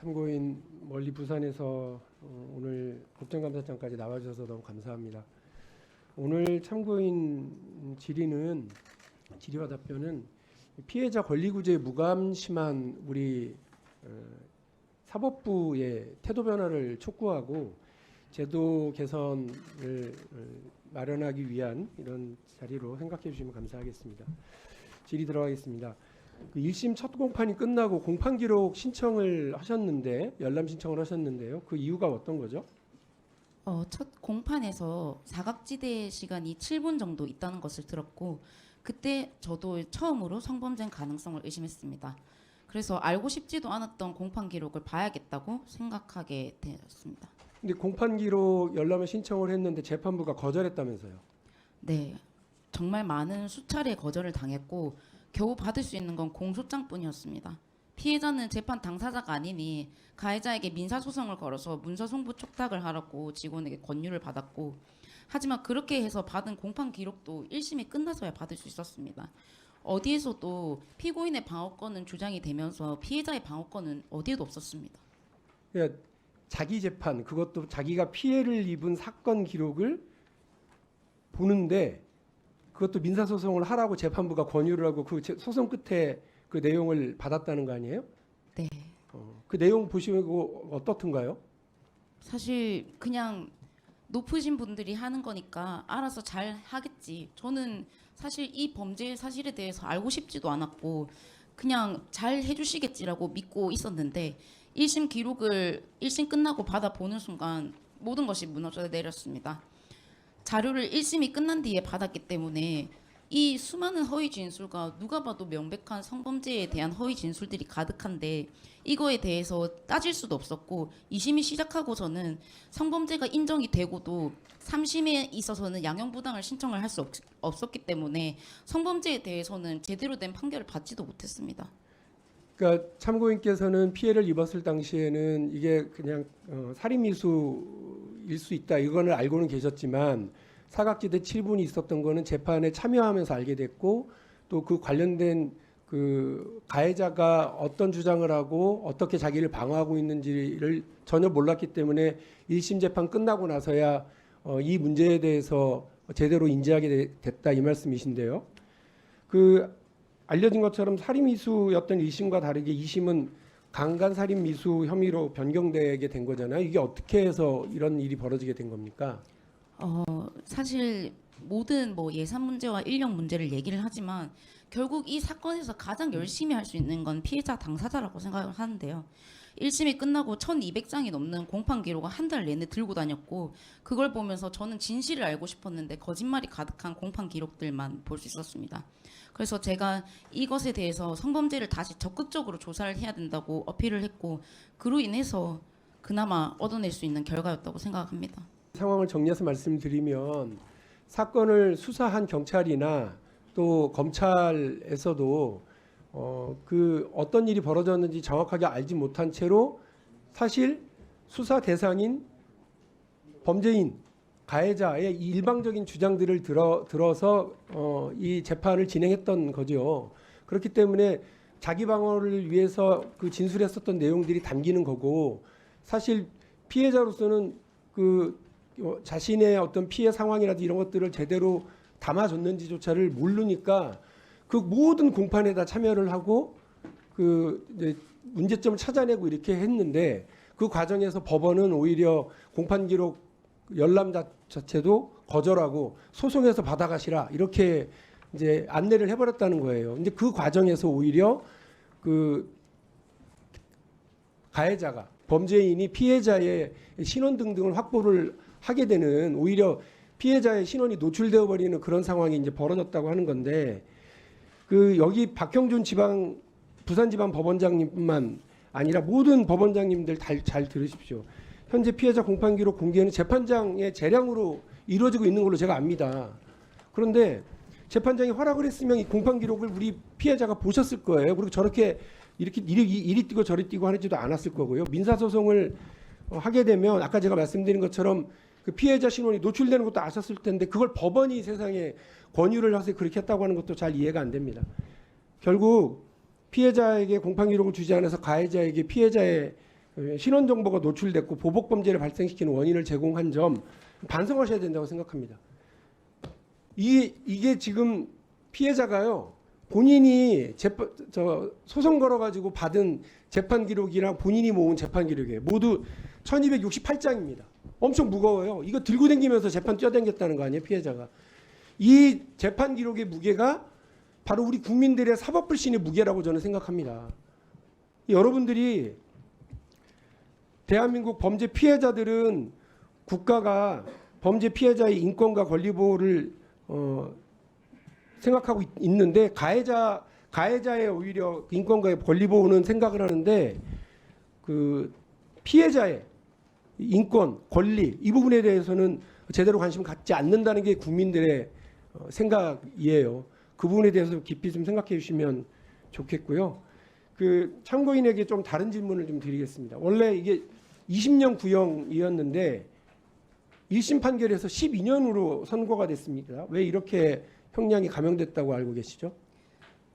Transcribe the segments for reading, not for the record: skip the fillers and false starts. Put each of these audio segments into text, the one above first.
참고인 멀리 부산에서 오늘 국정감사장까지 나와주셔서 너무 감사합니다. 오늘 참고인 질의와 답변은 피해자 권리구제에 무감심한 우리 사법부의 태도 변화를 촉구하고 제도 개선을 마련하기 위한 이런 자리로 생각해 주시면 감사하겠습니다. 질의 들어가겠습니다. 그 1심 첫 공판이 끝나고 공판 기록 신청을 하셨는데 열람 신청을 하셨는데요. 그 이유가 어떤 거죠? 첫 공판에서 사각지대 시간이 7분 정도 있다는 것을 들었고 그때 저도 처음으로 성범죄 가능성을 의심했습니다. 그래서 알고 싶지도 않았던 공판 기록을 봐야겠다고 생각하게 되었습니다. 근데 공판 기록 열람을 신청을 했는데 재판부가 거절했다면서요? 네, 정말 많은 수차례 거절을 당했고 겨우 받을 수 있는 건 공소장뿐이었습니다. 피해자는 재판 당사자가 아니니 가해자에게 민사소송을 걸어서 문서송부 촉탁을 하라고 직원에게 권유를 받았고 하지만 그렇게 해서 받은 공판 기록도 1심이 끝나서야 받을 수 있었습니다. 어디에서도 피고인의 방어권은 주장이 되면서 피해자의 방어권은 어디에도 없었습니다. 그러니까 자기 재판, 그것도 자기가 피해를 입은 사건 기록을 보는데 그것도 민사소송을 하라고 재판부가 권유를 하고 그 소송 끝에 그 내용을 받았다는 거 아니에요? 네. 그 내용 보시고 어떻던가요? 사실 그냥 높으신 분들이 하는 거니까 알아서 잘 하겠지. 저는 사실 이 범죄 사실에 대해서 알고 싶지도 않았고 그냥 잘 해주시겠지라고 믿고 있었는데 1심 기록을 1심 끝나고 받아보는 순간 모든 것이 무너져 내렸습니다. 자료를 1심이 끝난 뒤에 받았기 때문에 이 수많은 허위 진술과 누가 봐도 명백한 성범죄에 대한 허위 진술들이 가득한데 이거에 대해서 따질 수도 없었고 2심이 시작하고서는 성범죄가 인정이 되고도 3심에 있어서는 양형부당을 신청을 할 수 없었기 때문에 성범죄에 대해서는 제대로 된 판결을 받지도 못했습니다. 그러니까 참고인께서는 피해를 입었을 당시에는 이게 그냥 살인미수일 수 있다 이거는 알고는 계셨지만 사각지대 7분이 있었던 거는 재판에 참여하면서 알게 됐고 또 그 관련된 그 가해자가 어떤 주장을 하고 어떻게 자기를 방어하고 있는지를 전혀 몰랐기 때문에 1심 재판 끝나고 나서야 이 문제에 대해서 제대로 인지하게 됐다 이 말씀이신데요. 그 알려진 것처럼 살인미수였던 1심과 다르게 2심은 강간살인미수 혐의로 변경되게 된 거잖아요. 이게 어떻게 해서 이런 일이 벌어지게 된 겁니까? 사실 모든 예산 문제와 인력 문제를 얘기를 하지만 결국 이 사건에서 가장 열심히 할 수 있는 건 피해자 당사자라고 생각을 하는데요. 1심이 끝나고 1200장이 넘는 공판 기록을 한 달 내내 들고 다녔고 그걸 보면서 저는 진실을 알고 싶었는데 거짓말이 가득한 공판 기록들만 볼 수 있었습니다. 그래서 제가 이것에 대해서 성범죄를 다시 적극적으로 조사를 해야 된다고 어필을 했고 그로 인해서 그나마 얻어낼 수 있는 결과였다고 생각합니다. 상황을 정리해서 말씀드리면 사건을 수사한 경찰이나 또 검찰에서도 그 어떤 일이 벌어졌는지 정확하게 알지 못한 채로 사실 수사 대상인 범죄인 가해자의 일방적인 주장들을 들어서 이 재판을 진행했던 거죠. 그렇기 때문에 자기 방어를 위해서 그 진술했었던 내용들이 담기는 거고 사실 피해자로서는 그 자신의 어떤 피해 상황이라든지 이런 것들을 제대로 담아줬는지조차를 모르니까 그 모든 공판에 다 참여를 하고 그 이제 문제점을 찾아내고 이렇게 했는데 그 과정에서 법원은 오히려 공판 기록 열람 자체도 거절하고 소송해서 받아가시라 이렇게 이제 안내를 해버렸다는 거예요. 근데 그 과정에서 오히려 그 가해자가 범죄인이 피해자의 신원 등등을 확보를 하게 되는 오히려 피해자의 신원이 노출되어 버리는 그런 상황이 이제 벌어졌다고 하는 건데 그 여기 박형준 부산지방법원장님뿐만 아니라 모든 법원장님들 잘 들으십시오. 현재 피해자 공판 기록 공개는 재판장의 재량으로 이루어지고 있는 걸로 제가 압니다. 그런데 재판장이 허락을 했으면 이 공판 기록을 우리 피해자가 보셨을 거예요. 그리고 저렇게 이렇게 이리 뛰고 저리 뛰고 하지도 않았을 거고요. 민사소송을 하게 되면 아까 제가 말씀드린 것처럼 그 피해자 신원이 노출되는 것도 아셨을 텐데 그걸 법원이 세상에 권유를 해서 그렇게 했다고 하는 것도 잘 이해가 안 됩니다. 결국 피해자에게 공판 기록을 주지 않아서 가해자에게 피해자의 신원 정보가 노출됐고 보복 범죄를 발생시키는 원인을 제공한 점 반성하셔야 된다고 생각합니다. 이게 지금 피해자가요 본인이 소송 걸어가지고 받은 재판 기록이랑 본인이 모은 재판 기록이에요. 모두 1268장입니다. 엄청 무거워요. 이거 들고 다니면서 재판 뛰어다녔다는 거 아니에요, 피해자가. 이 재판 기록의 무게가 바로 우리 국민들의 사법불신의 무게라고 저는 생각합니다. 여러분들이 대한민국 범죄 피해자들은 국가가 범죄 피해자의 인권과 권리 보호를 생각하고 있는데 가해자의 오히려 인권과 권리 보호는 생각을 하는데 그 피해자의 인권, 권리 이 부분에 대해서는 제대로 관심을 갖지 않는다는 게 국민들의 생각이에요. 그 부분에 대해서 깊이 좀 생각해 주시면 좋겠고요. 그 참고인에게 좀 다른 질문을 좀 드리겠습니다. 원래 이게 20년 구형이었는데 1심 판결에서 12년으로 선고가 됐습니다. 왜 이렇게 형량이 감형됐다고 알고 계시죠?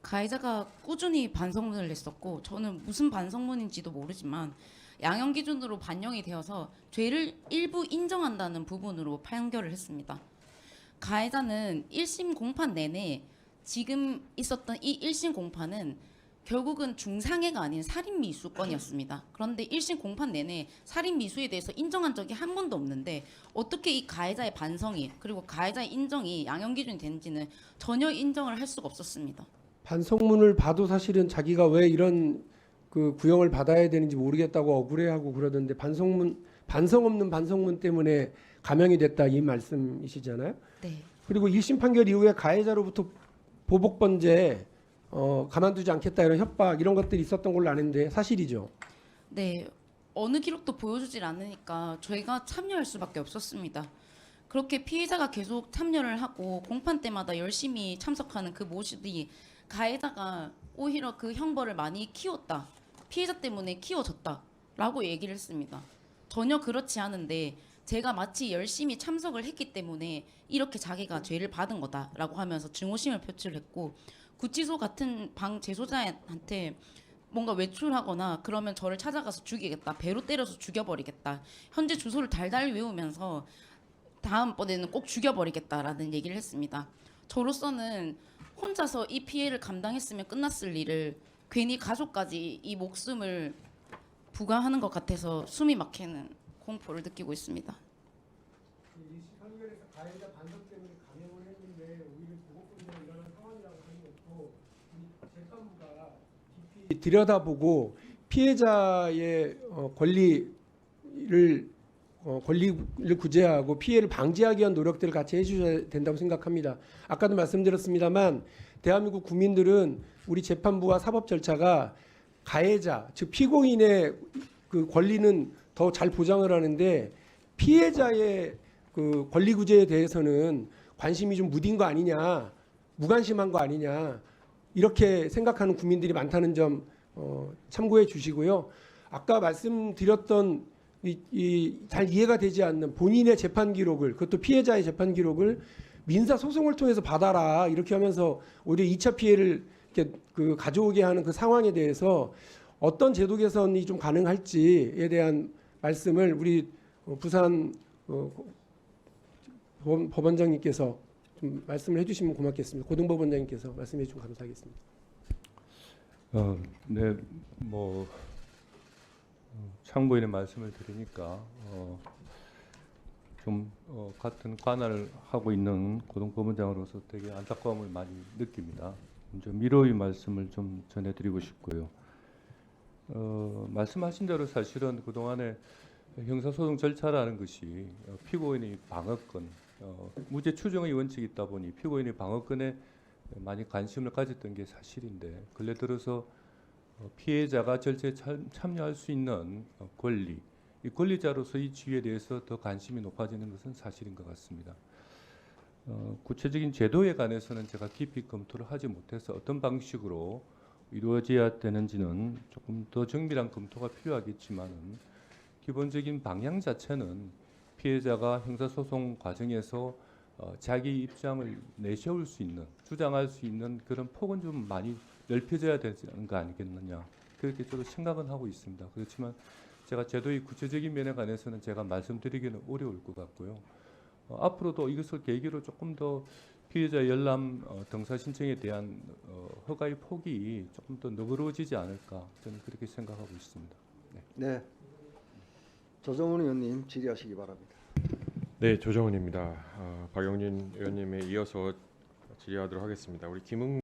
가해자가 꾸준히 반성문을 냈었고 저는 무슨 반성문인지도 모르지만 양형 기준으로 반영이 되어서 죄를 일부 인정한다는 부분으로 판결을 했습니다. 가해자는 1심 공판 내내 지금 있었던 이 1심 공판은 결국은 중상해가 아닌 살인 미수건이었습니다. 그런데 1심 공판 내내 살인 미수에 대해서 인정한 적이 한 번도 없는데 어떻게 이 가해자의 반성이 그리고 가해자의 인정이 양형 기준이 되는지는 전혀 인정을 할 수가 없었습니다. 반성문을 봐도 사실은 자기가 왜 이런 그 구형을 받아야 되는지 모르겠다고 억울해하고 그러던데 반성 없는 반성문 때문에 감형이 됐다 이 말씀이시잖아요. 네. 그리고 1심 판결 이후에 가해자로부터 보복 범죄 가만두지 않겠다 이런 협박 이런 것들이 있었던 걸로 아는데 사실이죠? 네. 어느 기록도 보여주질 않으니까 저희가 참여할 수밖에 없었습니다. 그렇게 피해자가 계속 참여를 하고 공판 때마다 열심히 참석하는 그 모습이 가해자가 오히려 그 형벌을 많이 키웠다. 피해자 때문에 키워졌다라고 얘기를 했습니다. 전혀 그렇지 않은데 제가 마치 열심히 참석을 했기 때문에 이렇게 자기가 죄를 받은 거다라고 하면서 증오심을 표출했고 구치소 같은 방 재소자한테 뭔가 외출하거나 그러면 저를 찾아가서 죽이겠다. 배로 때려서 죽여버리겠다. 현재 주소를 달달 외우면서 다음번에는 꼭 죽여버리겠다라는 얘기를 했습니다. 저로서는 혼자서 이 피해를 감당했으면 끝났을 일을 괜히 가족까지 이 목숨을 부과하는 것 같아서 숨이 막히는 공포를 느끼고 있습니다. 판결에서 가해자 반성 때문에 감형을 했는데 오히려 보복범죄가 일어난 상황이라고 하는 것도 재판부가 깊이 들여다보고 피해자의 권리를 구제하고 피해를 방지하기 위한 노력들을 같이 해주셔야 된다고 생각합니다. 아까도 말씀드렸습니다만 대한민국 국민들은 우리 재판부와 사법 절차가 가해자 즉 피고인의 그 권리는 더 잘 보장을 하는데 피해자의 그 권리 구제에 대해서는 관심이 좀 무딘 거 아니냐, 무관심한 거 아니냐 이렇게 생각하는 국민들이 많다는 점 참고해 주시고요. 아까 말씀드렸던 잘 이해가 되지 않는 본인의 재판 기록을 그것도 피해자의 재판 기록을 민사 소송을 통해서 받아라 이렇게 하면서 오히려 2차 피해를 이렇게 그 가져오게 하는 그 상황에 대해서 어떤 제도 개선이 좀 가능할지에 대한 말씀을 우리 부산 법원장님께서 좀 말씀을 해주시면 고맙겠습니다. 고등법원장님께서 말씀해 주시면 감사하겠습니다. 네, 참고인의 말씀을 드리니까 같은 관할을 하고 있는 고등법원장으로서 되게 안타까움을 많이 느낍니다. 좀 위로의 말씀을 좀 전해드리고 싶고요. 말씀하신 대로 사실은 그동안에 형사소송 절차라는 것이 피고인의 방어권, 무죄 추정의 원칙이 있다 보니 피고인의 방어권에 많이 관심을 가졌던 게 사실인데 근래 들어서 피해자가 절차에 참여할 수 있는 권리, 이 권리자로서의 지위에 대해서 더 관심이 높아지는 것은 사실인 것 같습니다. 구체적인 제도에 관해서는 제가 깊이 검토를 하지 못해서 어떤 방식으로 이루어져야 되는지는 조금 더 정밀한 검토가 필요하겠지만은 기본적인 방향 자체는 피해자가 형사소송 과정에서 자기 입장을 내세울 수 있는, 주장할 수 있는 그런 폭은 좀 많이 넓혀져야 되는 거 아니겠느냐 그렇게 저도 생각은 하고 있습니다. 그렇지만 제가 제도의 구체적인 면에 관해서는 제가 말씀드리기는 어려울 것 같고요. 앞으로도 이것을 계기로 조금 더 피해자 열람 등사 신청에 대한 허가의 폭이 조금 더 너그러워지지 않을까 저는 그렇게 생각하고 있습니다. 네. 조정훈 의원님 질의하시기 바랍니다. 네, 조정훈입니다. 박영진 의원님에 이어서 질의하도록 하겠습니다. 우리 김웅